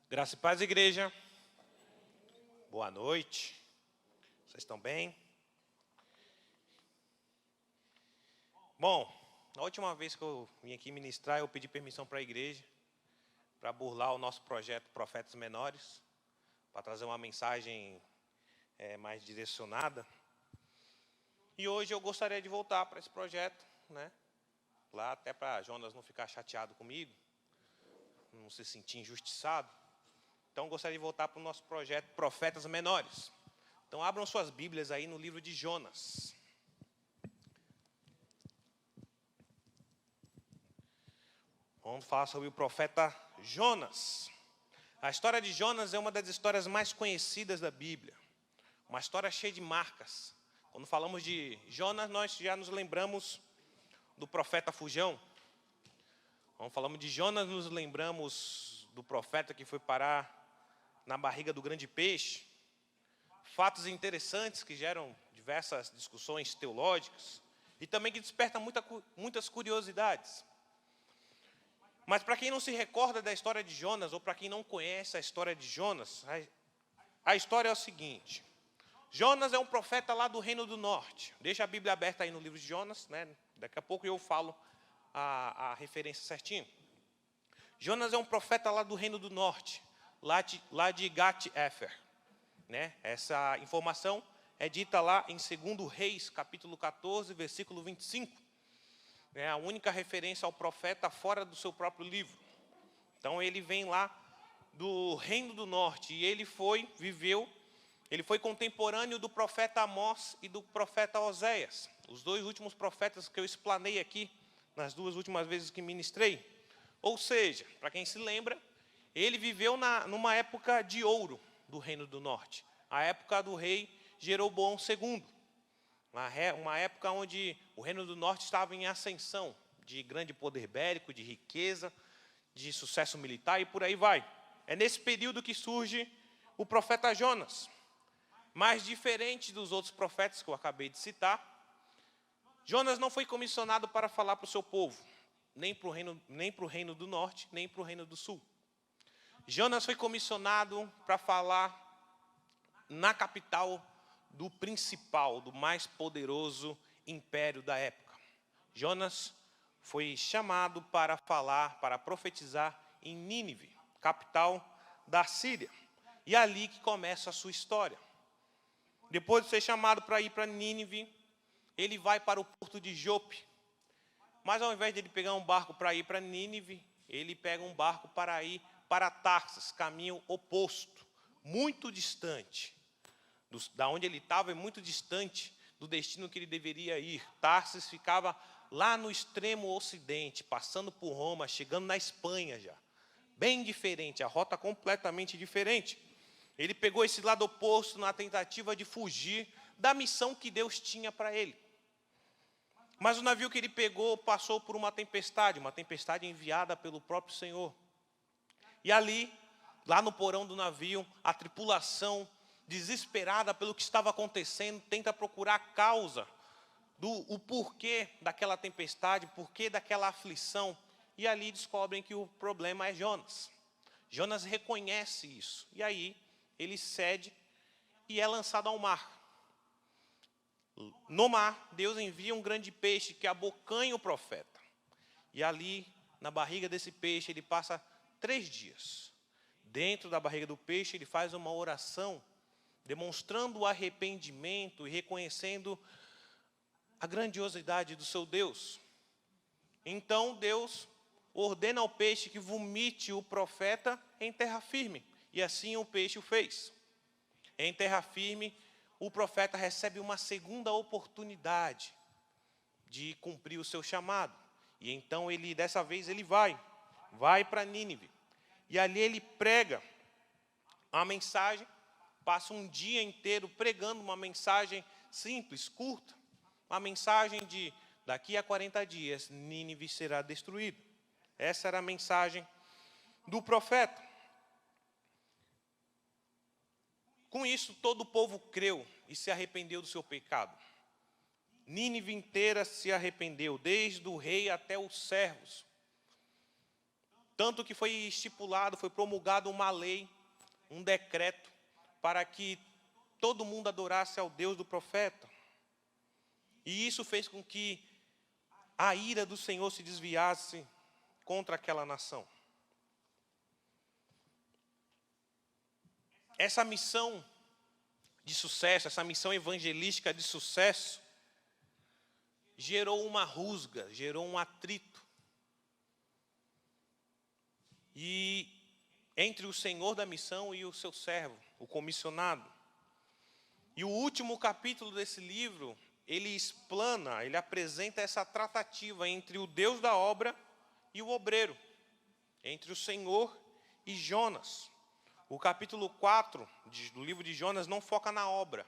Graça e paz, igreja. Boa noite. Vocês estão bem? Bom, na última vez que eu vim aqui ministrar, eu pedi permissão para a igreja para burlar o nosso projeto Profetas Menores, para trazer uma mensagem mais direcionada. E hoje eu gostaria de voltar para esse projeto, né? Lá até para Jonas não ficar chateado comigo, não se sentir injustiçado. Então, gostaria de voltar para o nosso projeto Profetas Menores. Então, abram suas Bíblias aí no livro de Jonas. Vamos falar sobre o profeta Jonas. A história de Jonas é uma das histórias mais conhecidas da Bíblia. Uma história cheia de marcas. Quando falamos de Jonas, nós já nos lembramos do profeta Fujão. Quando falamos de Jonas, nos lembramos do profeta que foi parar na barriga do grande peixe. Fatos interessantes que geram diversas discussões teológicas e também que despertam muitas curiosidades. Mas para quem não se recorda da história de Jonas, ou para quem não conhece a história de Jonas, a história é o seguinte. Jonas é um profeta lá do Reino do Norte. Deixa a Bíblia aberta aí no livro de Jonas, né? Daqui a pouco eu falo a referência certinho. Jonas é um profeta lá do Reino do Norte, lá de Gat-Efer, né? Essa informação é dita lá em 2 Reis, capítulo 14, versículo 25. É a única referência ao profeta fora do seu próprio livro. Então ele vem lá do Reino do Norte e ele foi contemporâneo do profeta Amós e do profeta Oséias, os dois últimos profetas que eu explanei aqui nas duas últimas vezes que ministrei. Ou seja, para quem se lembra, ele viveu numa época de ouro do Reino do Norte, a época do rei Jeroboão II, uma época onde o Reino do Norte estava em ascensão, de grande poder bélico, de riqueza, de sucesso militar e por aí vai. É nesse período que surge o profeta Jonas. Mas diferente dos outros profetas que eu acabei de citar, Jonas não foi comissionado para falar para o seu povo, nem para o reino do Norte, nem para o Reino do Sul. Jonas foi comissionado para falar na capital do principal, do mais poderoso império da época. Jonas foi chamado para falar, para profetizar em Nínive, capital da Síria. E é ali que começa a sua história. Depois de ser chamado para ir para Nínive, ele vai para o porto de Jope. Mas ao invés de ele pegar um barco para ir para Nínive, ele pega um barco para ir para Tarsis, caminho oposto, muito distante. Da onde ele estava é muito distante do destino que ele deveria ir. Tarsis ficava lá no extremo ocidente, passando por Roma, chegando na Espanha já. Bem diferente, a rota completamente diferente. Ele pegou esse lado oposto na tentativa de fugir da missão que Deus tinha para ele. Mas o navio que ele pegou passou por uma tempestade enviada pelo próprio Senhor. E ali, lá no porão do navio, a tripulação, desesperada pelo que estava acontecendo, tenta procurar a causa, o porquê daquela tempestade, porquê daquela aflição. E ali descobrem que o problema é Jonas. Jonas reconhece isso. E aí, ele cede e é lançado ao mar. No mar, Deus envia um grande peixe que abocanha o profeta. E ali, na barriga desse peixe, ele passa 3 dias. Dentro da barriga do peixe, ele faz uma oração, demonstrando o arrependimento e reconhecendo a grandiosidade do seu Deus. Então, Deus ordena ao peixe que vomite o profeta em terra firme. E assim o peixe o fez. Em terra firme, o profeta recebe uma segunda oportunidade de cumprir o seu chamado. E então, dessa vez, ele vai para Nínive. E ali ele prega a mensagem, passa um dia inteiro pregando uma mensagem simples, curta. Uma mensagem de, daqui a 40 dias, Nínive será destruída. Essa era a mensagem do profeta. Com isso, todo o povo creu e se arrependeu do seu pecado. Nínive inteira se arrependeu, desde o rei até os servos. Tanto que foi estipulado, foi promulgado uma lei, um decreto, para que todo mundo adorasse ao Deus do profeta. E isso fez com que a ira do Senhor se desviasse contra aquela nação. Essa missão de sucesso, essa missão evangelística de sucesso, gerou uma rusga, gerou um atrito. E entre o Senhor da missão e o seu servo, o comissionado. E o último capítulo desse livro, ele explana, ele apresenta essa tratativa entre o Deus da obra e o obreiro, entre o Senhor e Jonas. O capítulo 4 do livro de Jonas não foca na obra,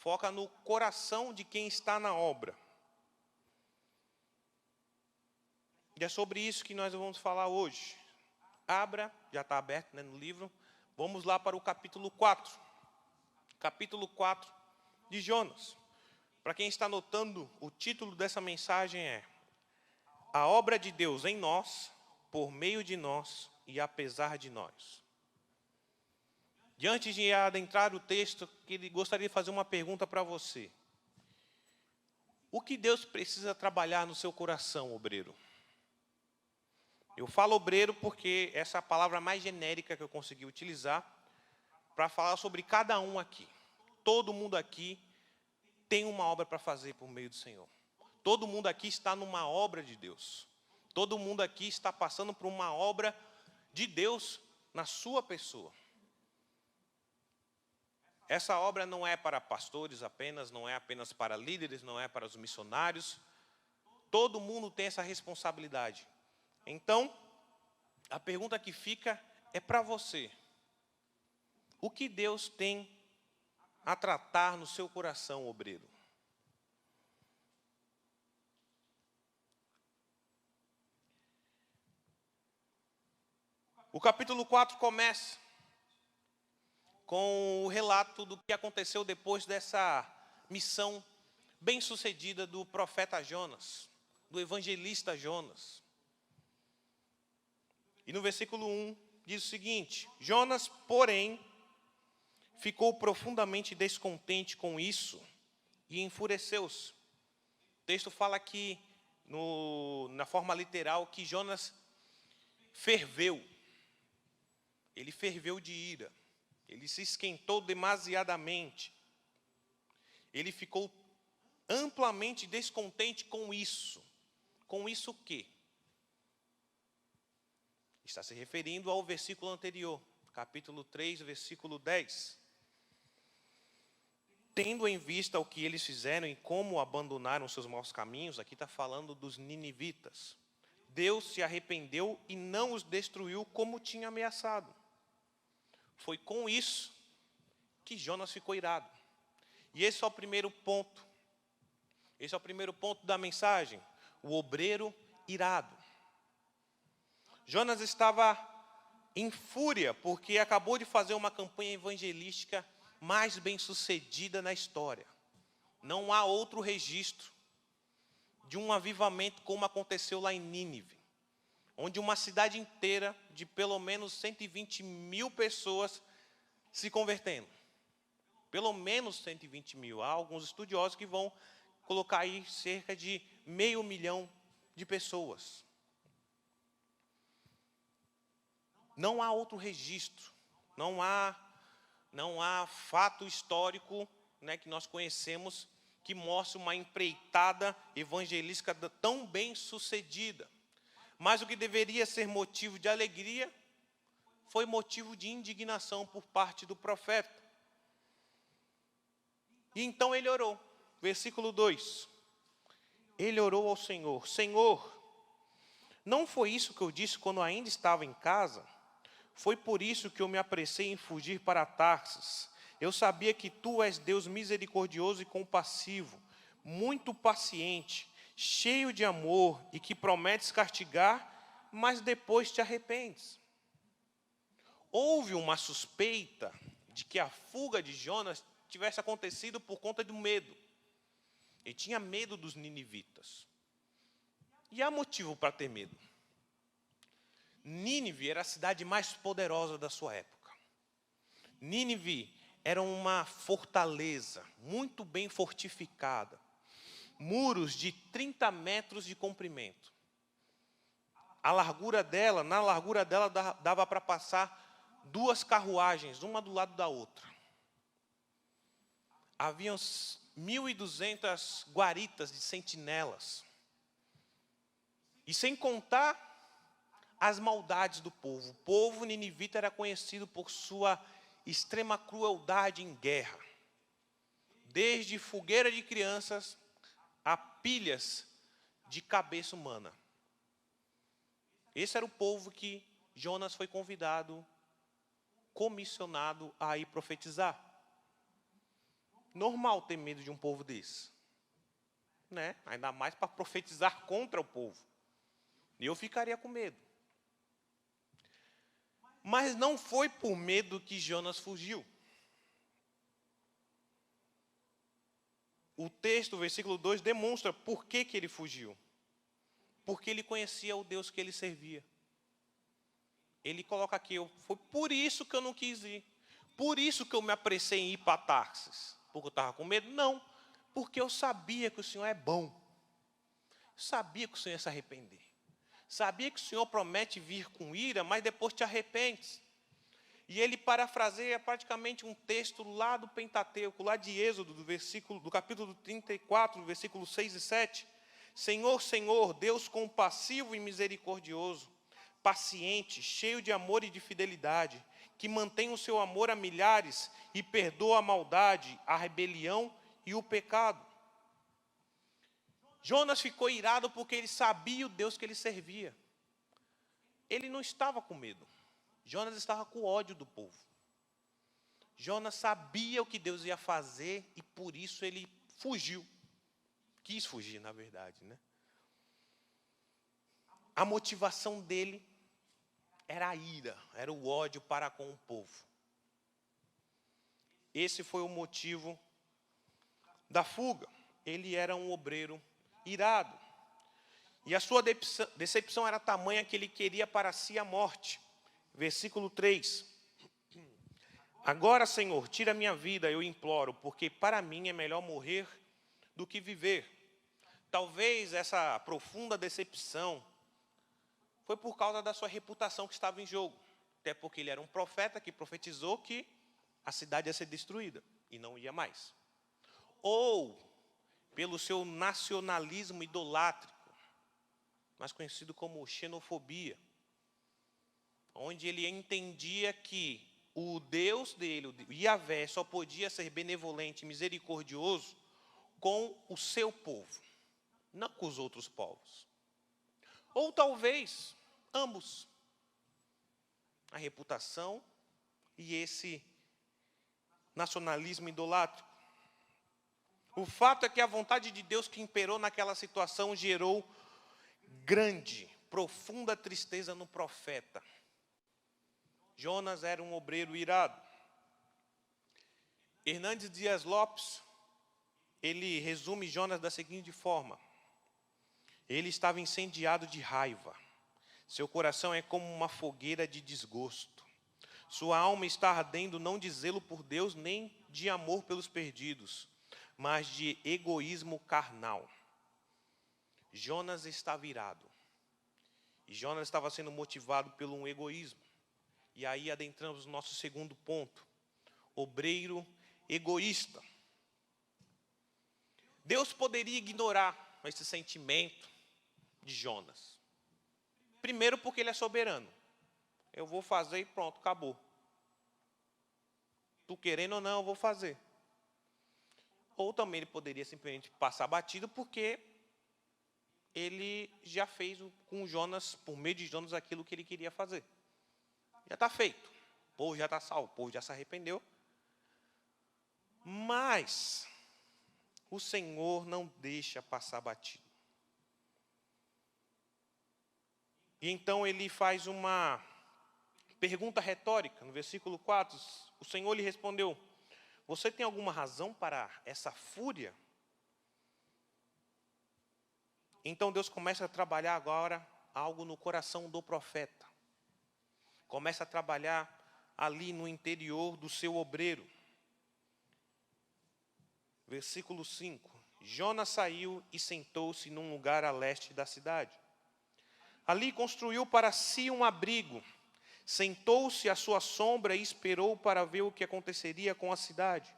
foca no coração de quem está na obra. E é sobre isso que nós vamos falar hoje. Abra, já está aberto, né, no livro. Vamos lá para o capítulo 4. Capítulo 4 de Jonas. Para quem está anotando, o título dessa mensagem é: A obra de Deus em nós, por meio de nós e apesar de nós. E antes de adentrar o texto, gostaria de fazer uma pergunta para você. O que Deus precisa trabalhar no seu coração, obreiro? Eu falo obreiro porque essa é a palavra mais genérica que eu consegui utilizar para falar sobre cada um aqui. Todo mundo aqui tem uma obra para fazer por meio do Senhor. Todo mundo aqui está numa obra de Deus. Todo mundo aqui está passando por uma obra de Deus na sua pessoa. Essa obra não é para pastores apenas, não é apenas para líderes, não é para os missionários. Todo mundo tem essa responsabilidade. Então, a pergunta que fica é para você. O que Deus tem a tratar no seu coração, obreiro? O capítulo 4 começa com o relato do que aconteceu depois dessa missão bem-sucedida do profeta Jonas, do evangelista Jonas. E no versículo 1 diz o seguinte: Jonas, porém, ficou profundamente descontente com isso e enfureceu-se. O texto fala que, na forma literal, que Jonas ferveu. Ele ferveu de ira. Ele se esquentou demasiadamente. Ele ficou amplamente descontente com isso. Com isso o quê? Está se referindo ao versículo anterior, capítulo 3, versículo 10. Tendo em vista o que eles fizeram e como abandonaram seus maus caminhos, aqui está falando dos ninivitas. Deus se arrependeu e não os destruiu como tinha ameaçado. Foi com isso que Jonas ficou irado. E esse é o primeiro ponto. Esse é o primeiro ponto da mensagem. O obreiro irado. Jonas estava em fúria porque acabou de fazer uma campanha evangelística mais bem-sucedida na história. Não há outro registro de um avivamento como aconteceu lá em Nínive, onde uma cidade inteira de pelo menos 120 mil pessoas se convertendo. Pelo menos 120 mil. Há alguns estudiosos que vão colocar aí cerca de 500 mil de pessoas. Não há outro registro, não há fato histórico, né, que nós conhecemos que mostre uma empreitada evangelística tão bem sucedida. Mas o que deveria ser motivo de alegria foi motivo de indignação por parte do profeta. E então ele orou, versículo 2. Ele orou ao Senhor: Senhor, não foi isso que eu disse quando ainda estava em casa? Foi por isso que eu me apressei em fugir para Tarsis. Eu sabia que tu és Deus misericordioso e compassivo, muito paciente, cheio de amor e que prometes castigar, mas depois te arrependes. Houve uma suspeita de que a fuga de Jonas tivesse acontecido por conta do medo. Ele tinha medo dos ninivitas. E há motivo para ter medo. Nínive era a cidade mais poderosa da sua época. Nínive era uma fortaleza muito bem fortificada. Muros de 30 metros de comprimento. Na largura dela dava para passar 2 carruagens, uma do lado da outra. Haviam 1.200 guaritas de sentinelas. E sem contar as maldades do povo. O povo ninivita era conhecido por sua extrema crueldade em guerra. Desde fogueira de crianças a pilhas de cabeça humana. Esse era o povo que Jonas foi convidado, comissionado a ir profetizar. Normal ter medo de um povo desse, né? Ainda mais para profetizar contra o povo. E eu ficaria com medo. Mas não foi por medo que Jonas fugiu. O texto, versículo 2, demonstra por que ele fugiu. Porque ele conhecia o Deus que ele servia. Ele coloca aqui, foi por isso que eu não quis ir. Por isso que eu me apressei em ir para Tarsis. Porque eu estava com medo? Não. Porque eu sabia que o Senhor é bom. Eu sabia que o Senhor ia se arrepender. Sabia que o Senhor promete vir com ira, mas depois te arrependes. E ele parafraseia praticamente um texto lá do Pentateuco, lá de Êxodo, do capítulo 34, versículos 6 e 7. Senhor, Senhor, Deus compassivo e misericordioso, paciente, cheio de amor e de fidelidade, que mantém o seu amor a milhares e perdoa a maldade, a rebelião e o pecado. Jonas ficou irado porque ele sabia o Deus que ele servia. Ele não estava com medo. Jonas estava com ódio do povo. Jonas sabia o que Deus ia fazer e por isso ele fugiu. Quis fugir, na verdade, né? A motivação dele era a ira, era o ódio para com o povo. Esse foi o motivo da fuga. Ele era um obreiro irado. E a sua decepção era tamanha que ele queria para si a morte. Versículo 3. Agora, Senhor, tira a minha vida, eu imploro, porque para mim é melhor morrer do que viver. Talvez essa profunda decepção foi por causa da sua reputação que estava em jogo. Até porque ele era um profeta que profetizou que a cidade ia ser destruída e não ia mais. Ou pelo seu nacionalismo idolátrico, mais conhecido como xenofobia, onde ele entendia que o Deus dele, o Yahvé, só podia ser benevolente e misericordioso com o seu povo, não com os outros povos. Ou talvez ambos. A reputação e esse nacionalismo idolátrico. O fato é que a vontade de Deus que imperou naquela situação gerou grande, profunda tristeza no profeta. Jonas era um obreiro irado. Hernandes Dias Lopes, ele resume Jonas da seguinte forma: ele estava incendiado de raiva. Seu coração é como uma fogueira de desgosto. Sua alma está ardendo não de zelo por Deus, nem de amor pelos perdidos, mas de egoísmo carnal. Jonas estava irado. E Jonas estava sendo motivado pelo um egoísmo. E aí adentramos no nosso segundo ponto. Obreiro egoísta. Deus poderia ignorar esse sentimento de Jonas. Primeiro porque ele é soberano. Eu vou fazer e pronto, acabou. Tu querendo ou não, eu vou fazer. Ou também ele poderia simplesmente passar batido porque ele já fez com Jonas, por meio de Jonas, aquilo que ele queria fazer. Já está feito. O povo já está salvo, o povo já se arrependeu. Mas o Senhor não deixa passar batido. E então ele faz uma pergunta retórica. No versículo 4, o Senhor lhe respondeu: você tem alguma razão para essa fúria? Então Deus começa a trabalhar agora algo no coração do profeta. começa a trabalhar ali no interior do seu obreiro. Versículo 5. Jonas saiu e sentou-se num lugar a leste da cidade. Ali construiu para si um abrigo, sentou-se à sua sombra e esperou para ver o que aconteceria com a cidade.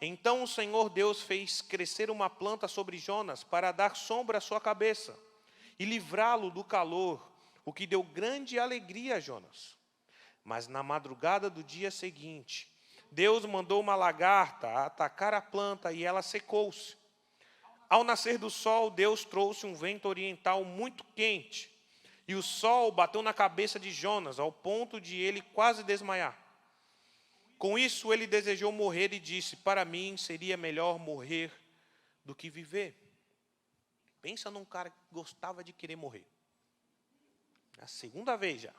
Então o Senhor Deus fez crescer uma planta sobre Jonas para dar sombra à sua cabeça e livrá-lo do calor, o que deu grande alegria a Jonas. Mas na madrugada do dia seguinte, Deus mandou uma lagarta atacar a planta e ela secou-se. Ao nascer do sol, Deus trouxe um vento oriental muito quente, e o sol bateu na cabeça de Jonas, ao ponto de ele quase desmaiar. Com isso, ele desejou morrer e disse: para mim seria melhor morrer do que viver. Pensa num cara que gostava de querer morrer. É a segunda vez já.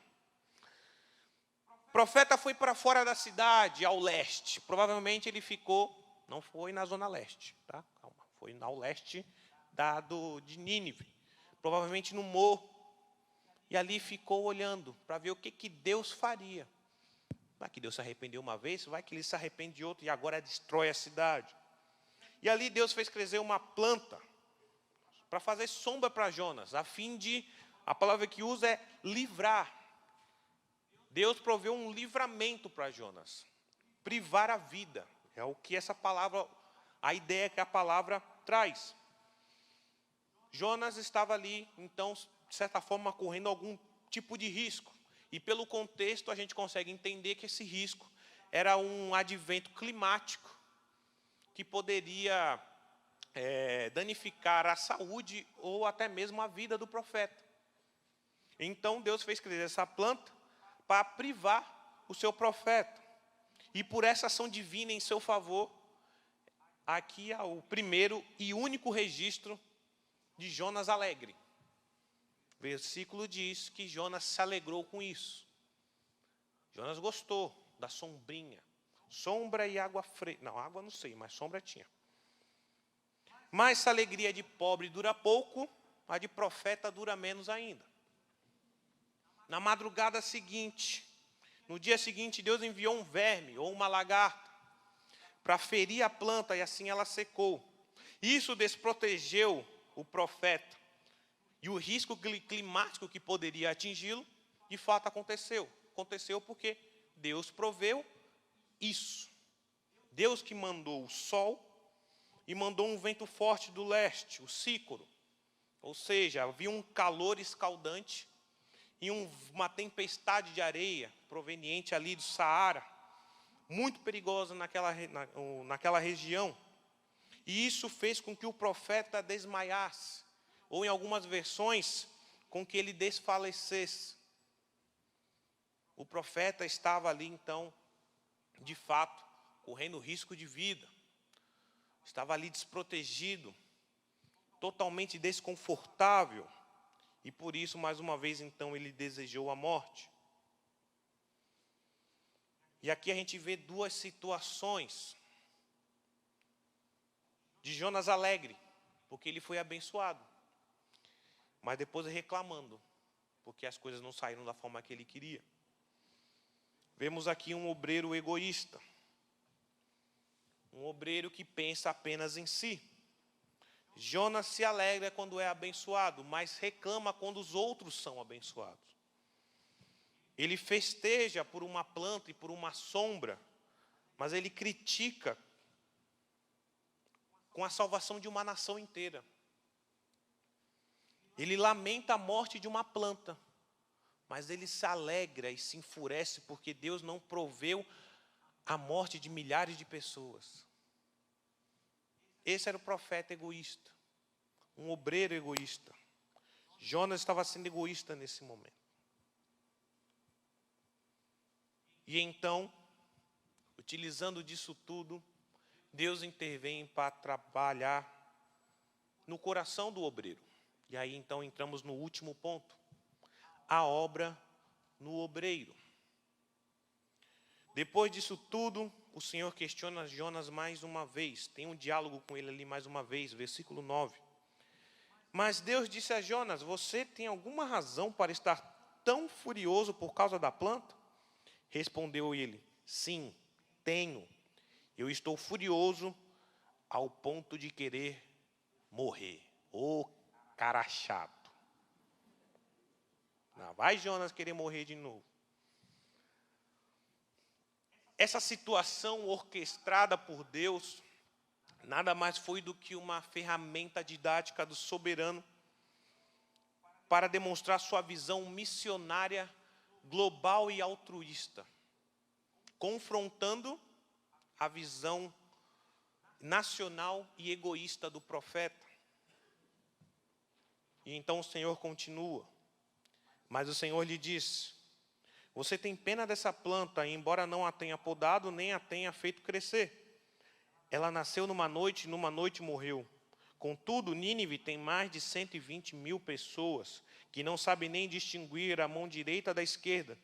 O profeta foi para fora da cidade, ao leste. Provavelmente ele ficou, não foi na zona leste, tá? Calma, foi ao leste de Nínive. Provavelmente no morro. E ali ficou olhando para ver o que Deus faria. Vai que Deus se arrependeu uma vez, vai que ele se arrepende de outra e agora destrói a cidade. E ali Deus fez crescer uma planta para fazer sombra para Jonas, a fim de, a palavra que usa é livrar. Deus proveu um livramento para Jonas, privar a vida. É o que essa palavra, a ideia que a palavra traz. Jonas estava ali, então, de certa forma, correndo algum tipo de risco. E pelo contexto a gente consegue entender que esse risco era um advento climático que poderia danificar a saúde ou até mesmo a vida do profeta. Então Deus fez crescer essa planta para privar o seu profeta. E por essa ação divina em seu favor, aqui há o primeiro e único registro de Jonas alegre. O versículo diz que Jonas se alegrou com isso. Jonas gostou da sombrinha. Sombra e água fresca. Não, água não sei, mas sombra tinha. Mas essa alegria de pobre dura pouco, a de profeta dura menos ainda. Na madrugada seguinte, no dia seguinte, Deus enviou um verme ou uma lagarta para ferir a planta e assim ela secou. Isso desprotegeu o profeta. E o risco climático que poderia atingi-lo, de fato aconteceu. Aconteceu porque Deus proveu isso. Deus que mandou o sol e mandou um vento forte do leste, o sícoro. Ou seja, havia um calor escaldante e uma tempestade de areia proveniente ali do Saara, muito perigosa naquela região. E isso fez com que o profeta desmaiasse, ou em algumas versões, com que ele desfalecesse. O profeta estava ali, então, de fato, correndo risco de vida. Estava ali desprotegido, totalmente desconfortável. E por isso, mais uma vez, então, ele desejou a morte. E aqui a gente vê duas situações de Jonas alegre, porque ele foi abençoado. Mas depois reclamando, porque as coisas não saíram da forma que ele queria. Vemos aqui um obreiro egoísta. Um obreiro que pensa apenas em si. Jonas se alegra quando é abençoado, mas reclama quando os outros são abençoados. Ele festeja por uma planta e por uma sombra, mas ele critica com a salvação de uma nação inteira. Ele lamenta a morte de uma planta, mas ele se alegra e se enfurece porque Deus não proveu a morte de milhares de pessoas. Esse era o profeta egoísta, um obreiro egoísta. Jonas estava sendo egoísta nesse momento. E então, utilizando disso tudo, Deus intervém para trabalhar no coração do obreiro. E aí então entramos no último ponto. A obra no obreiro. Depois disso tudo, o Senhor questiona Jonas mais uma vez. Tem um diálogo com ele ali mais uma vez, versículo 9. Mas Deus disse a Jonas: você tem alguma razão para estar tão furioso por causa da planta? Respondeu ele: sim, tenho. Eu estou furioso ao ponto de querer morrer. Ô, cara chato. Não, vai Jonas querer morrer de novo. Essa situação orquestrada por Deus nada mais foi do que uma ferramenta didática do soberano para demonstrar sua visão missionária, global e altruísta, confrontando a visão nacional e egoísta do profeta. E então o Senhor continua, mas o Senhor lhe diz: você tem pena dessa planta, embora não a tenha podado, nem a tenha feito crescer. Ela nasceu numa noite, e numa noite morreu. Contudo, Nínive tem mais de 120 mil pessoas, que não sabem nem distinguir a mão direita da esquerda,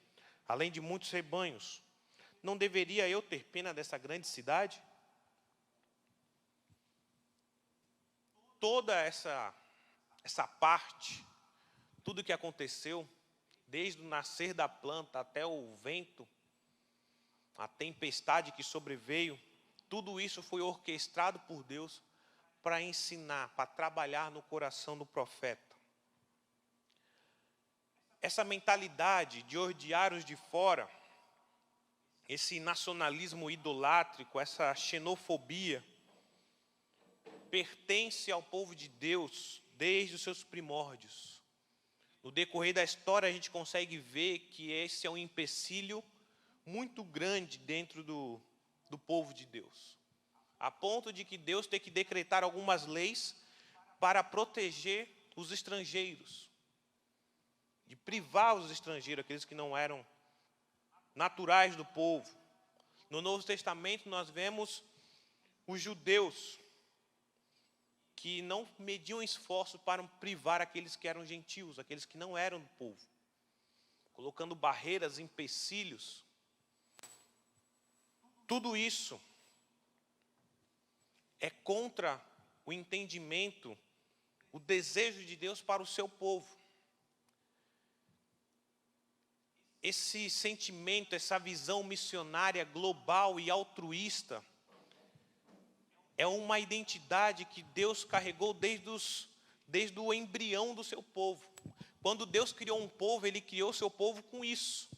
além de muitos rebanhos. Não deveria eu ter pena dessa grande cidade? Toda essa parte, tudo que aconteceu, desde o nascer da planta até o vento, a tempestade que sobreveio, tudo isso foi orquestrado por Deus para ensinar, para trabalhar no coração do profeta. Essa mentalidade de odiar os de fora, esse nacionalismo idolátrico, essa xenofobia, pertence ao povo de Deus desde os seus primórdios. No decorrer da história, a gente consegue ver que esse é um empecilho muito grande dentro do povo de Deus. A ponto de que Deus tem que decretar algumas leis para proteger os estrangeiros. De privar os estrangeiros, aqueles que não eram naturais do povo. No Novo Testamento, nós vemos os judeus que não mediam esforço para privar aqueles que eram gentios, aqueles que não eram do povo, colocando barreiras, empecilhos. Tudo isso é contra o entendimento, o desejo de Deus para o seu povo. Esse sentimento, essa visão missionária global e altruísta, é uma identidade que Deus carregou desde o embrião do seu povo. Quando Deus criou um povo, Ele criou o seu povo com isso,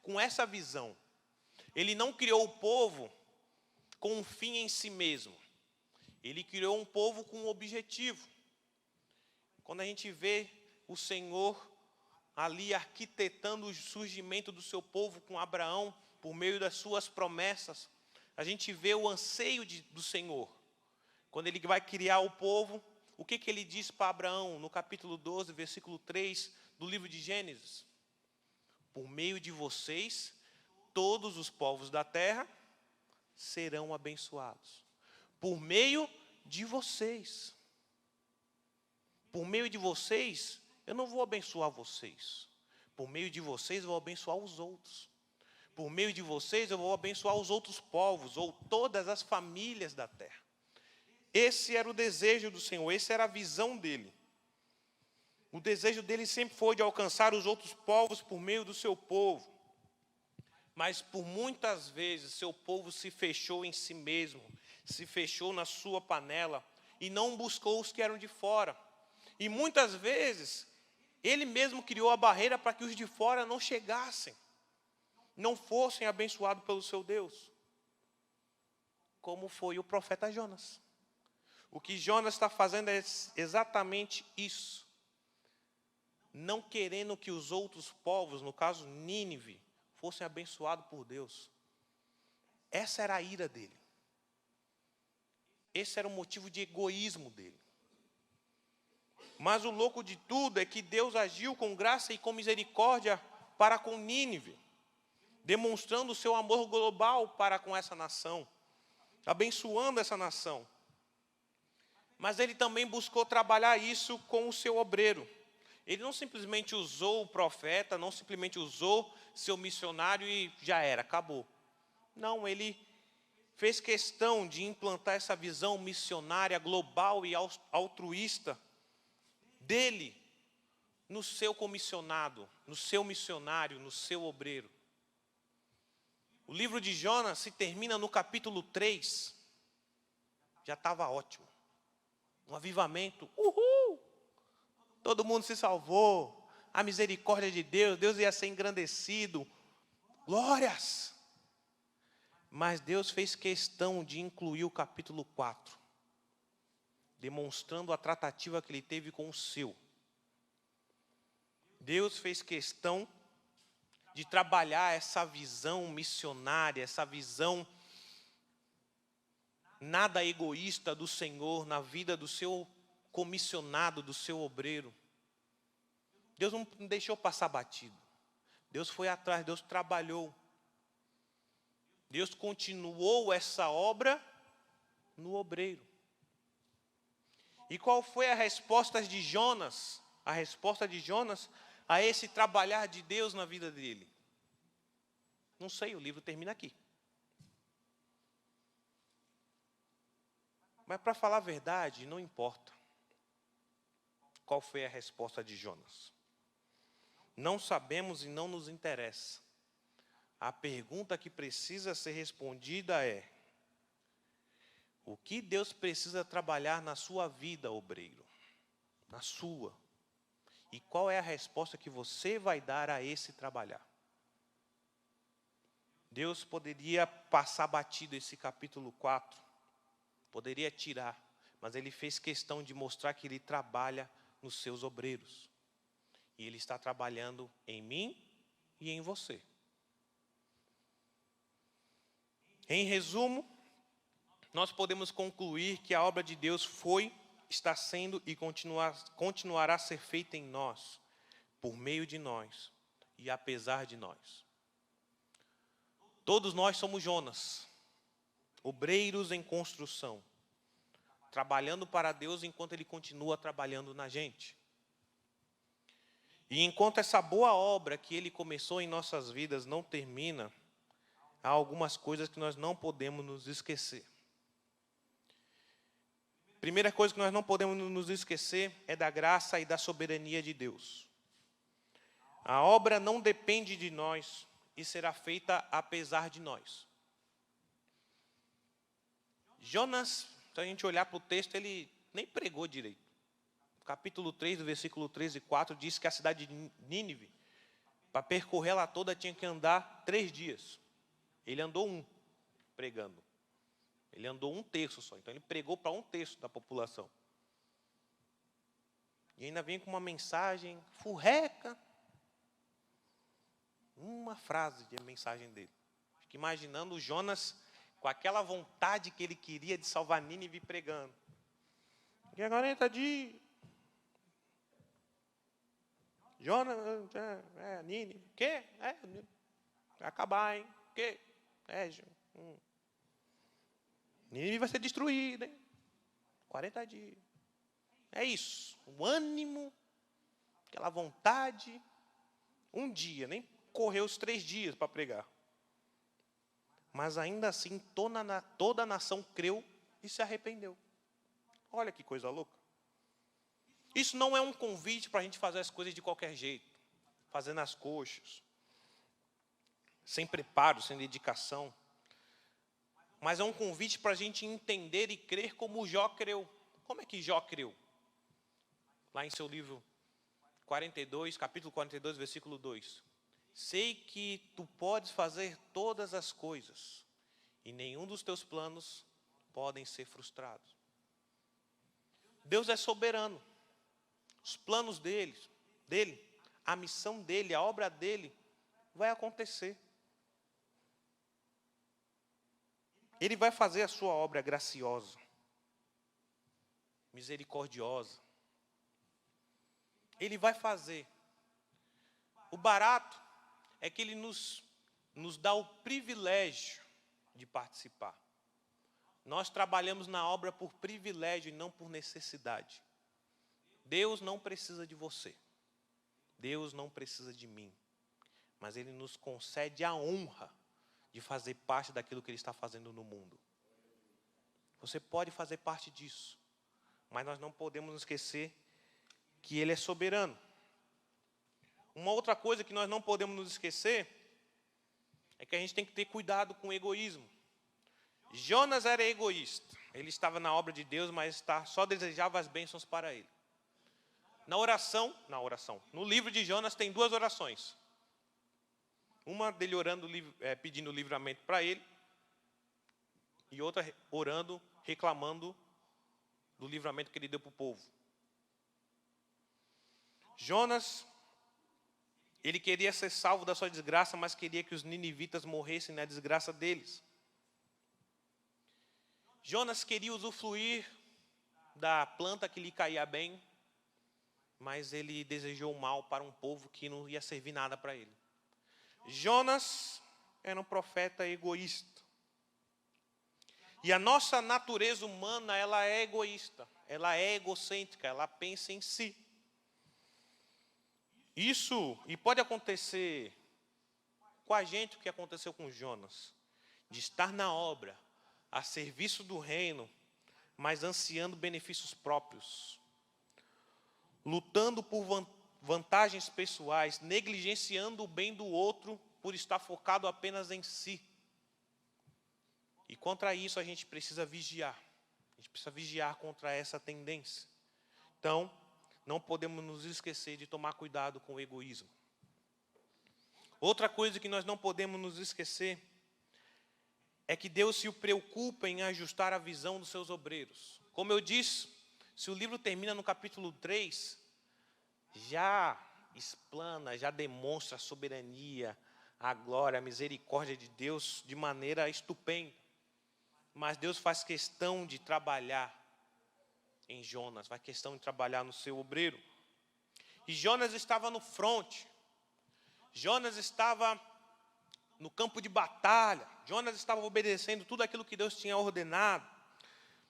com essa visão. Ele não criou o povo com um fim em si mesmo. Ele criou um povo com um objetivo. Quando a gente vê o Senhor ali arquitetando o surgimento do seu povo com Abraão, por meio das suas promessas, a gente vê o anseio do Senhor. Quando Ele vai criar o povo, o que Ele diz para Abraão, no capítulo 12, versículo 3, do livro de Gênesis? Por meio de vocês, todos os povos da terra serão abençoados. Por meio de vocês. Por meio de vocês, eu não vou abençoar vocês. Por meio de vocês, eu vou abençoar os outros. Por meio de vocês, eu vou abençoar os outros povos, ou todas as famílias da terra. Esse era o desejo do Senhor, essa era a visão dele. O desejo dele sempre foi de alcançar os outros povos por meio do seu povo. Mas por muitas vezes, seu povo se fechou em si mesmo, se fechou na sua panela e não buscou os que eram de fora. E muitas vezes, ele mesmo criou a barreira para que os de fora não chegassem, não fossem abençoados pelo seu Deus. Como foi o profeta Jonas. O que Jonas está fazendo é exatamente isso. Não querendo que os outros povos, no caso Nínive, fossem abençoados por Deus. Essa era a ira dele. Esse era o motivo de egoísmo dele. Mas o louco de tudo é que Deus agiu com graça e com misericórdia para com Nínive, demonstrando o seu amor global para com essa nação, abençoando essa nação. Mas ele também buscou trabalhar isso com o seu obreiro. Ele não simplesmente usou o profeta, não simplesmente usou seu missionário e já era, acabou. Não, ele fez questão de implantar essa visão missionária global e altruísta dele no seu comissionado, no seu missionário, no seu obreiro. O livro de Jonas se termina no capítulo 3. Já estava ótimo. Um avivamento. Uhul! Todo mundo se salvou. A misericórdia de Deus. Deus ia ser engrandecido. Glórias! Mas Deus fez questão de incluir o capítulo 4. Demonstrando a tratativa que ele teve com o seu. Deus fez questão de trabalhar essa visão missionária, essa visão nada egoísta do Senhor na vida do seu comissionado, do seu obreiro. Deus não deixou passar batido. Deus foi atrás, Deus trabalhou. Deus continuou essa obra no obreiro. E qual foi a resposta de Jonas? A resposta de Jonas a esse trabalhar de Deus na vida dele? Não sei, o livro termina aqui. Mas para falar a verdade, não importa qual foi a resposta de Jonas. Não sabemos e não nos interessa. A pergunta que precisa ser respondida é: o que Deus precisa trabalhar na sua vida, obreiro? Na sua. E qual é a resposta que você vai dar a esse trabalhar? Deus poderia passar batido esse capítulo 4. Poderia tirar. Mas Ele fez questão de mostrar que Ele trabalha nos seus obreiros. E Ele está trabalhando em mim e em você. Em resumo, nós podemos concluir que a obra de Deus foi, está sendo e continuará a ser feita em nós, por meio de nós e apesar de nós. Todos nós somos Jonas, obreiros em construção, trabalhando para Deus enquanto Ele continua trabalhando na gente. E enquanto essa boa obra que Ele começou em nossas vidas não termina, há algumas coisas que nós não podemos nos esquecer. Primeira coisa que nós não podemos nos esquecer é da graça e da soberania de Deus. A obra não depende de nós e será feita apesar de nós. Jonas, se a gente olhar para o texto, ele nem pregou direito. Capítulo 3, do versículo 13 e 4, diz que a cidade de Nínive, para percorrer ela toda, tinha que andar 3 dias. Ele andou 1, pregando. Ele andou 1/3 só. Então ele pregou para 1/3 da população. E ainda vem com uma mensagem furreca. Uma frase de mensagem dele. Fico imaginando o Jonas com aquela vontade que ele queria de salvar Nínive pregando. Daqui a 40 dias. Jonas, Nínive. O quê? Vai acabar, hein? O quê? Nínive vai ser destruída, hein? 40 dias. É isso. O ânimo, aquela vontade. 1 dia, nem correu os 3 dias para pregar. Mas ainda assim, toda a nação creu e se arrependeu. Olha que coisa louca. Isso não é um convite para a gente fazer as coisas de qualquer jeito. Fazendo as coxas. Sem preparo, sem dedicação. Mas é um convite para a gente entender e crer como Jó creu. Como é que Jó creu? Lá em seu livro 42, capítulo 42, versículo 2. Sei que tu podes fazer todas as coisas, e nenhum dos teus planos podem ser frustrados. Deus é soberano. Os planos dele, a missão dele, a obra dele, vai acontecer. Ele vai fazer a sua obra graciosa, misericordiosa. Ele vai fazer. O barato é que Ele nos dá o privilégio de participar. Nós trabalhamos na obra por privilégio e não por necessidade. Deus não precisa de você. Deus não precisa de mim. Mas Ele nos concede a honra de fazer parte daquilo que Ele está fazendo no mundo. Você pode fazer parte disso. Mas nós não podemos esquecer que Ele é soberano. Uma outra coisa que nós não podemos nos esquecer é que a gente tem que ter cuidado com o egoísmo. Jonas era egoísta. Ele estava na obra de Deus, mas só desejava as bênçãos para ele. No livro de Jonas tem 2 orações. Uma dele orando, pedindo livramento para ele, e outra orando, reclamando do livramento que ele deu para o povo. Jonas, ele queria ser salvo da sua desgraça, mas queria que os ninivitas morressem na desgraça deles. Jonas queria usufruir da planta que lhe caía bem, mas ele desejou o mal para um povo que não ia servir nada para ele. Jonas era um profeta egoísta. E a nossa natureza humana, ela é egoísta, ela é egocêntrica, ela pensa em si. Isso, e pode acontecer com a gente o que aconteceu com Jonas, de estar na obra, a serviço do reino, mas ansiando benefícios próprios, lutando por vantagens pessoais, negligenciando o bem do outro por estar focado apenas em si. E contra isso a gente precisa vigiar. A gente precisa vigiar contra essa tendência. Então, não podemos nos esquecer de tomar cuidado com o egoísmo. Outra coisa que nós não podemos nos esquecer é que Deus se preocupa em ajustar a visão dos seus obreiros. Como eu disse, se o livro termina no capítulo 3, já explana, já demonstra a soberania, a glória, a misericórdia de Deus de maneira estupenda. Mas Deus faz questão de trabalhar em Jonas, faz questão de trabalhar no seu obreiro. E Jonas estava no fronte. Jonas estava no campo de batalha. Jonas estava obedecendo tudo aquilo que Deus tinha ordenado.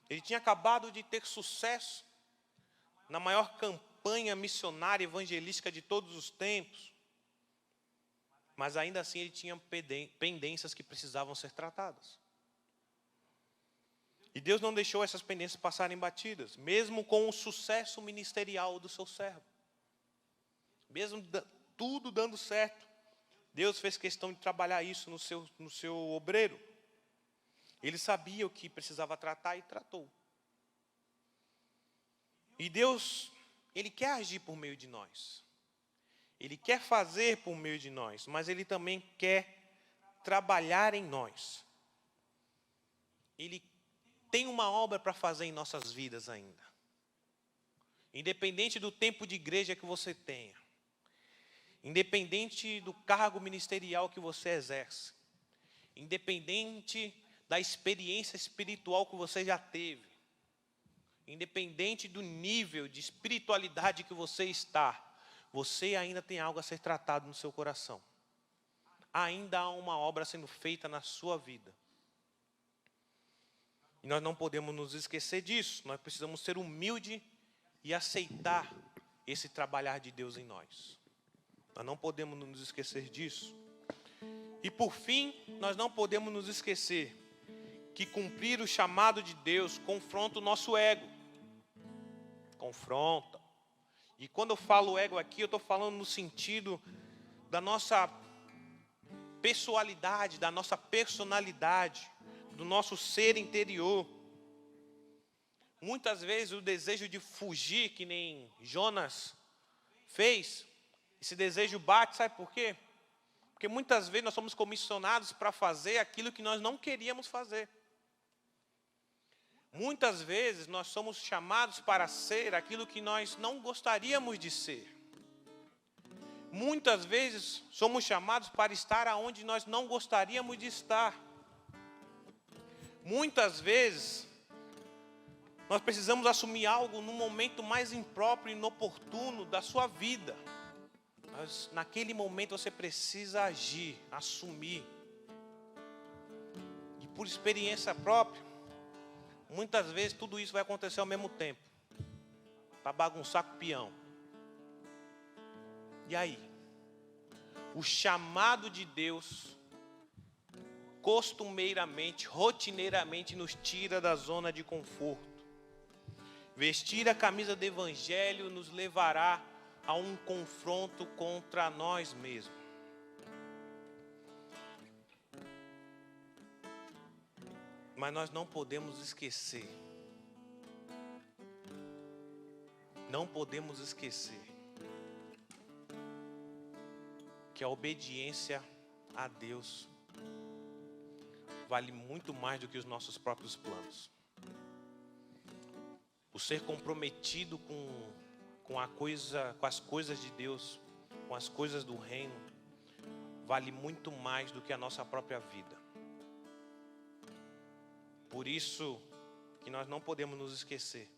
Ele tinha acabado de ter sucesso na maior campanha missionária evangelística de todos os tempos. Mas ainda assim ele tinha pendências que precisavam ser tratadas. E Deus não deixou essas pendências passarem batidas, mesmo com o sucesso ministerial do seu servo. Mesmo tudo dando certo, Deus fez questão de trabalhar isso no seu obreiro. Ele sabia o que precisava tratar e tratou. E Deus, Ele quer agir por meio de nós. Ele quer fazer por meio de nós, mas Ele também quer trabalhar em nós. Ele tem uma obra para fazer em nossas vidas ainda. Independente do tempo de igreja que você tenha, independente do cargo ministerial que você exerce, independente da experiência espiritual que você já teve, independente do nível de espiritualidade que você está, você ainda tem algo a ser tratado no seu coração. Ainda há uma obra sendo feita na sua vida. E nós não podemos nos esquecer disso. Nós precisamos ser humildes e aceitar esse trabalhar de Deus em nós. Nós não podemos nos esquecer disso. E por fim, nós não podemos nos esquecer que cumprir o chamado de Deus confronta o nosso ego. Confronta. E quando eu falo ego aqui, eu estou falando no sentido da nossa pessoalidade, da nossa personalidade, do nosso ser interior. Muitas vezes o desejo de fugir, que nem Jonas fez, esse desejo bate, sabe por quê? Porque muitas vezes nós somos comissionados para fazer aquilo que nós não queríamos fazer. Muitas vezes nós somos chamados para ser aquilo que nós não gostaríamos de ser. Muitas vezes somos chamados para estar aonde nós não gostaríamos de estar. Muitas vezes nós precisamos assumir algo no momento mais impróprio e inoportuno da sua vida. Mas naquele momento você precisa agir, assumir. E por experiência própria, muitas vezes tudo isso vai acontecer ao mesmo tempo, para bagunçar com o peão. E aí? O chamado de Deus costumeiramente, rotineiramente nos tira da zona de conforto. Vestir a camisa do Evangelho nos levará a um confronto contra nós mesmos. Mas nós não podemos esquecer. Não podemos esquecer que a obediência a Deus vale muito mais do que os nossos próprios planos. O ser comprometido com as coisas de Deus, com as coisas do reino, vale muito mais do que a nossa própria vida. Por isso que nós não podemos nos esquecer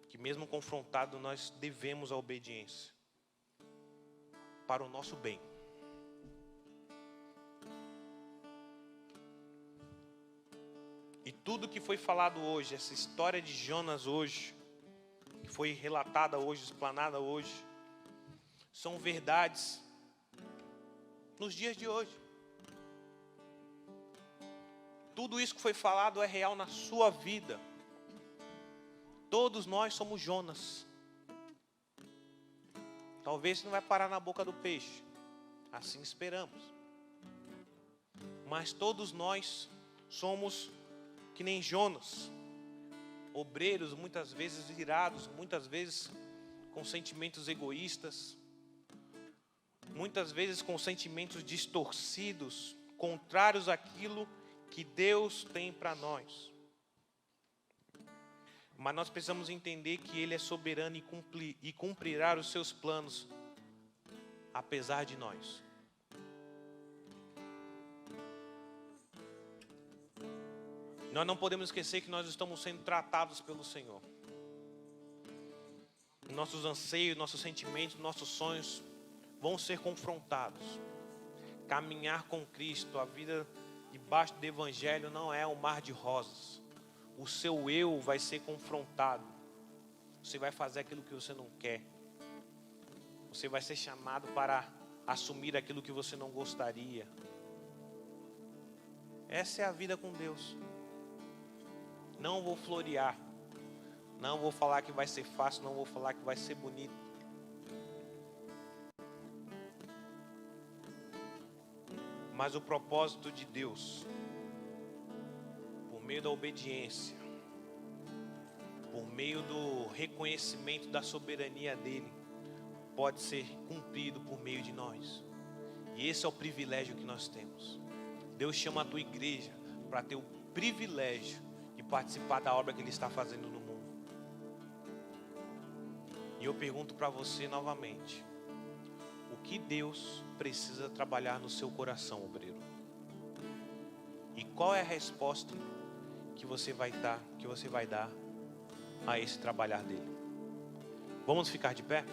que mesmo confrontado nós devemos a obediência para o nosso bem. E tudo que foi falado hoje, essa história de Jonas hoje, que foi relatada hoje, explanada hoje, são verdades nos dias de hoje. Tudo isso que foi falado é real na sua vida. Todos nós somos Jonas. Talvez você não vai parar na boca do peixe, assim esperamos. Mas todos nós somos que nem Jonas, obreiros muitas vezes irados, muitas vezes com sentimentos egoístas, muitas vezes com sentimentos distorcidos, contrários àquilo que Deus tem para nós. Mas nós precisamos entender que Ele é soberano e cumprirá os seus planos, apesar de nós. Nós não podemos esquecer que nós estamos sendo tratados pelo Senhor. Nossos anseios, nossos sentimentos, nossos sonhos vão ser confrontados. Caminhar com Cristo, a vida debaixo do Evangelho não é um mar de rosas. O seu eu vai ser confrontado. Você vai fazer aquilo que você não quer. Você vai ser chamado para assumir aquilo que você não gostaria. Essa é a vida com Deus. Não vou florear. Não vou falar que vai ser fácil, não vou falar que vai ser bonito. Mas o propósito de Deus, por meio da obediência, por meio do reconhecimento da soberania dele, pode ser cumprido por meio de nós. E esse é o privilégio que nós temos. Deus chama a tua igreja para ter o privilégio de participar da obra que Ele está fazendo no mundo. E eu pergunto para você novamente: o que Deus precisa trabalhar no seu coração, obreiro? E qual é a resposta que você vai dar a esse trabalhar dele? Vamos ficar de pé?